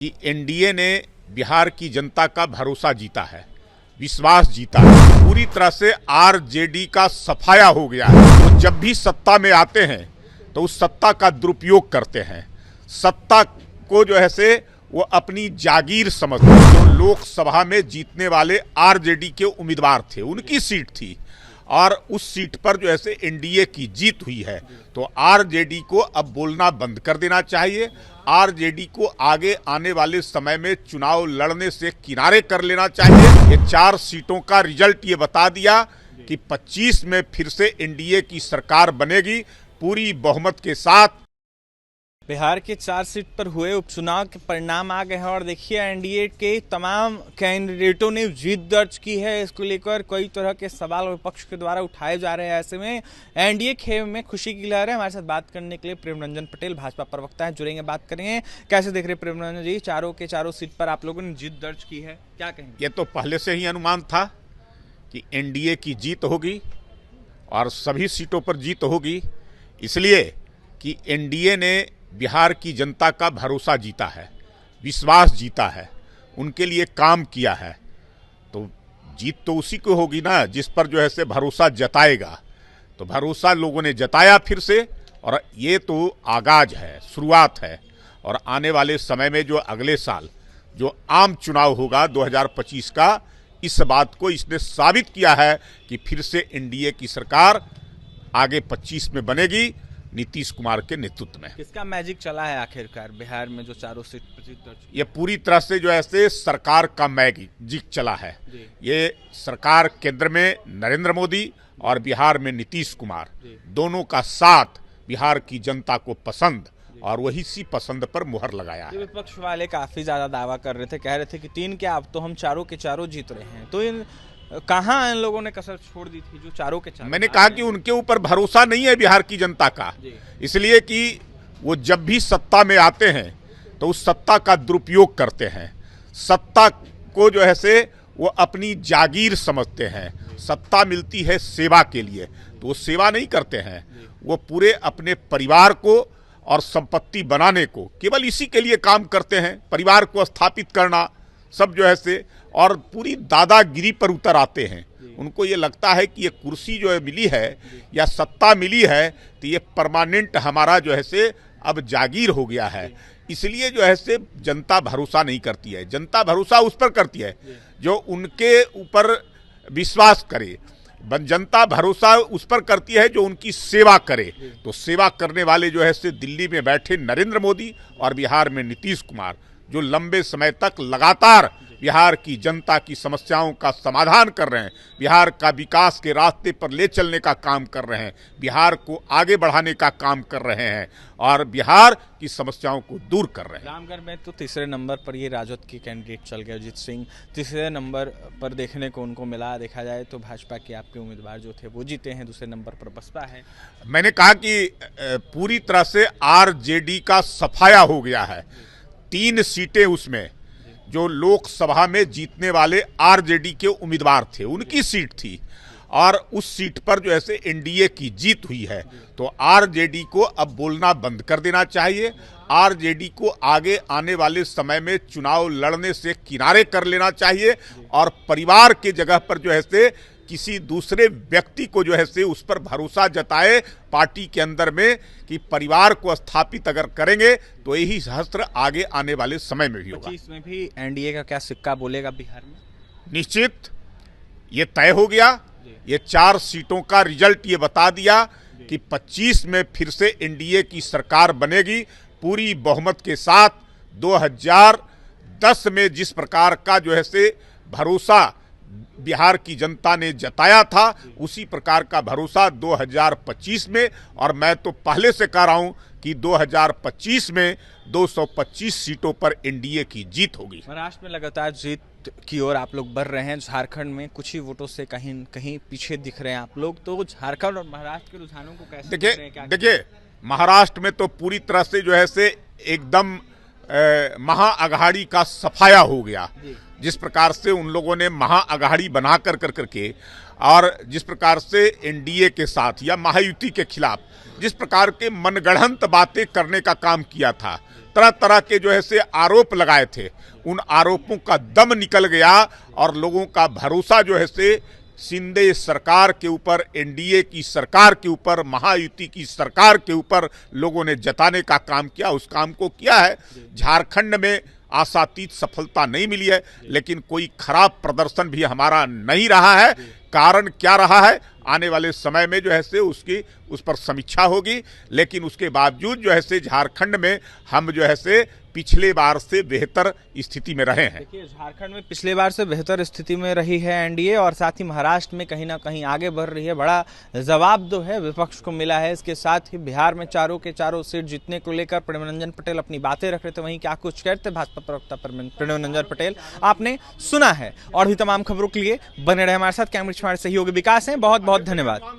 कि एनडीए ने बिहार की जनता का भरोसा जीता है, विश्वास जीता है। पूरी तरह से आरजेडी का सफाया हो गया है। वो जब भी सत्ता में आते हैं तो उस सत्ता का दुरुपयोग करते हैं। सत्ता को जो है से वो अपनी जागीर समझते हैं। जो लोकसभा में जीतने वाले आरजेडी के उम्मीदवार थे, उनकी सीट थी और उस सीट पर जो है से एनडीए की जीत हुई है। तो आरजेडी को अब बोलना बंद कर देना चाहिए। आरजेडी को आगे आने वाले समय में चुनाव लड़ने से किनारे कर लेना चाहिए। ये 4 सीटों का रिजल्ट ये बता दिया कि 25 में फिर से एनडीए की सरकार बनेगी पूरी बहुमत के साथ। बिहार के 4 सीट पर हुए उपचुनाव के परिणाम आ गए हैं और देखिए एनडीए के तमाम कैंडिडेटों ने जीत दर्ज की है। इसको लेकर कई तरह के सवाल विपक्ष के द्वारा उठाए जा रहे हैं। ऐसे में एनडीए खेमे में खुशी की लहर है। हमारे साथ बात करने के लिए प्रेम रंजन पटेल भाजपा प्रवक्ता हैं, जुड़ेंगे, बात करेंगे। कैसे देख रहे हैं प्रेम रंजन जी, चारों के चारों सीट पर आप लोगों ने जीत दर्ज की है, क्या कहेंगे? ये तो पहले से ही अनुमान था कि एनडीए की जीत होगी और सभी सीटों पर जीत होगी, इसलिए कि एनडीए ने बिहार की जनता का भरोसा जीता है, विश्वास जीता है, उनके लिए काम किया है। तो जीत तो उसी को होगी ना जिस पर जो है से भरोसा जताएगा। तो भरोसा लोगों ने जताया फिर से, और ये तो आगाज है, शुरुआत है। और आने वाले समय में जो अगले साल जो आम चुनाव होगा 2025 का, इस बात को इसने साबित किया है कि फिर से एनडीए की सरकार आगे 25 में बनेगी नीतीश कुमार के नेतृत्व में। किसका मैजिक चला है आखिरकार बिहार में जो चारों सीट पर जीत दर्ज? ये पूरी तरह से जो है से सरकार का मैजिक चला है। ये सरकार केंद्र में नरेंद्र मोदी और बिहार में नीतीश कुमार, दोनों का साथ बिहार की जनता को पसंद, और वही सी पसंद पर मुहर लगाया है। विपक्ष वाले काफी ज्यादा दावा कर रहे थे, कह रहे थे कि 3 के आप तो हम चारों के चारों जीत रहे हैं। तो इन कहाँ इन लोगों ने कसर छोड़ दी थी जो चारों के चारों? मैंने कहा कि उनके ऊपर भरोसा नहीं है बिहार की जनता का, इसलिए कि वो जब भी सत्ता में आते हैं तो उस सत्ता का दुरुपयोग करते हैं। सत्ता को जो है से वो अपनी जागीर समझते हैं। सत्ता मिलती है सेवा के लिए, तो वो सेवा नहीं करते हैं। वो पूरे अपने परिवार को और संपत्ति बनाने को केवल इसी के लिए काम करते हैं, परिवार को स्थापित करना, सब जो है से, और पूरी दादागिरी पर उतर आते हैं। उनको ये लगता है कि ये कुर्सी जो है मिली है या सत्ता मिली है तो ये परमानेंट हमारा जो है से अब जागीर हो गया है। इसलिए जो है से जनता भरोसा नहीं करती है। जनता भरोसा उस पर करती है जो उनके ऊपर विश्वास करे। जनता भरोसा उस पर करती है जो उनकी सेवा करे। तो सेवा करने वाले जो है से दिल्ली में बैठे नरेंद्र मोदी और बिहार में नीतीश कुमार, जो लंबे समय तक लगातार बिहार की जनता की समस्याओं का समाधान कर रहे हैं, बिहार का विकास के रास्ते पर ले चलने का काम कर रहे हैं, बिहार को आगे बढ़ाने का काम कर रहे हैं और बिहार की समस्याओं को दूर कर रहे हैं। रामगढ़ में तो तीसरे नंबर पर ये राजद के कैंडिडेट चल गए, अजीत सिंह तीसरे नंबर पर देखने को उनको मिला। देखा जाए तो भाजपा के आपके उम्मीदवार जो थे वो जीते हैं, दूसरे नंबर पर बसपा है। मैंने कहा कि पूरी तरह से आरजेडी का सफाया हो गया है। 3 सीटें उसमें जो लोकसभा में जीतने वाले आरजेडी के उम्मीदवार थे, उनकी सीट थी और उस सीट पर जो है से एनडीए की जीत हुई है। तो आरजेडी को अब बोलना बंद कर देना चाहिए। आरजेडी को आगे आने वाले समय में चुनाव लड़ने से किनारे कर लेना चाहिए और परिवार के जगह पर जो है से किसी दूसरे व्यक्ति को जो है से उस पर भरोसा जताए पार्टी के अंदर में कि परिवार को स्थापित अगर करेंगे तो यही सहस्त्र आगे आने वाले समय में भी होगा। इसमें भी एनडीए का क्या सिक्का बोलेगा बिहार में? निश्चित ये तय हो गया। ये 4 सीटों का रिजल्ट ये बता दिया कि 25 में फिर से एनडीए की सरकार बनेगी पूरी बहुमत के साथ। 2010 में जिस प्रकार का जो है से भरोसा बिहार की जनता ने जताया था, उसी प्रकार का भरोसा 2025 में, और मैं तो पहले से कह रहा हूं कि 2025 में 225 सीटों पर एनडीए की जीत होगी। महाराष्ट्र में लगातार जीत की ओर आप लोग बढ़ रहे हैं। झारखंड में कुछ ही वोटों से कहीं कहीं पीछे दिख रहे हैं आप लोग। तो झारखंड और महाराष्ट्र के रुझानों को कैसे देखिए महाराष्ट्र में तो पूरी तरह से जो है से एकदम महाअघाड़ी का सफाया हो गया। जिस प्रकार से उन लोगों ने महाअघाड़ी बना कर करके और जिस प्रकार से एनडीए के साथ या महायुति के खिलाफ जिस प्रकार के मनगढ़ंत बातें करने का काम किया था, तरह तरह के जो है से आरोप लगाए थे, उन आरोपों का दम निकल गया और लोगों का भरोसा जो है से शिंदे सरकार के ऊपर, एनडीए की सरकार के ऊपर, महायुति की सरकार के ऊपर लोगों ने जताने का काम किया। उस काम को किया है। झारखंड में आशातीत सफलता नहीं मिली है, लेकिन कोई खराब प्रदर्शन भी हमारा नहीं रहा है। कारण क्या रहा है, आने वाले समय में जो है से उस पर समीक्षा होगी, लेकिन उसके बावजूद जो है से झारखंड में हम जो है से पिछले बार से बेहतर स्थिति में रहे हैं। देखिए, झारखंड में पिछले बार से बेहतर स्थिति में रही है एनडीए और साथ ही महाराष्ट्र में कहीं ना कहीं आगे बढ़ रही है। बड़ा जवाब जो है विपक्ष को मिला है। इसके साथ ही बिहार में चारों के चारों सीट जीतने को लेकर प्रणव रंजन पटेल अपनी बातें रख रहे थे। वहीं क्या कुछ कहते भाजपा प्रवक्ता प्रणव रंजन पटेल आपने सुना है। और भी तमाम खबरों के लिए बने रहे हमारे साथ। कैमरे हमारे सहयोगी विकास हैं। बहुत बहुत धन्यवाद।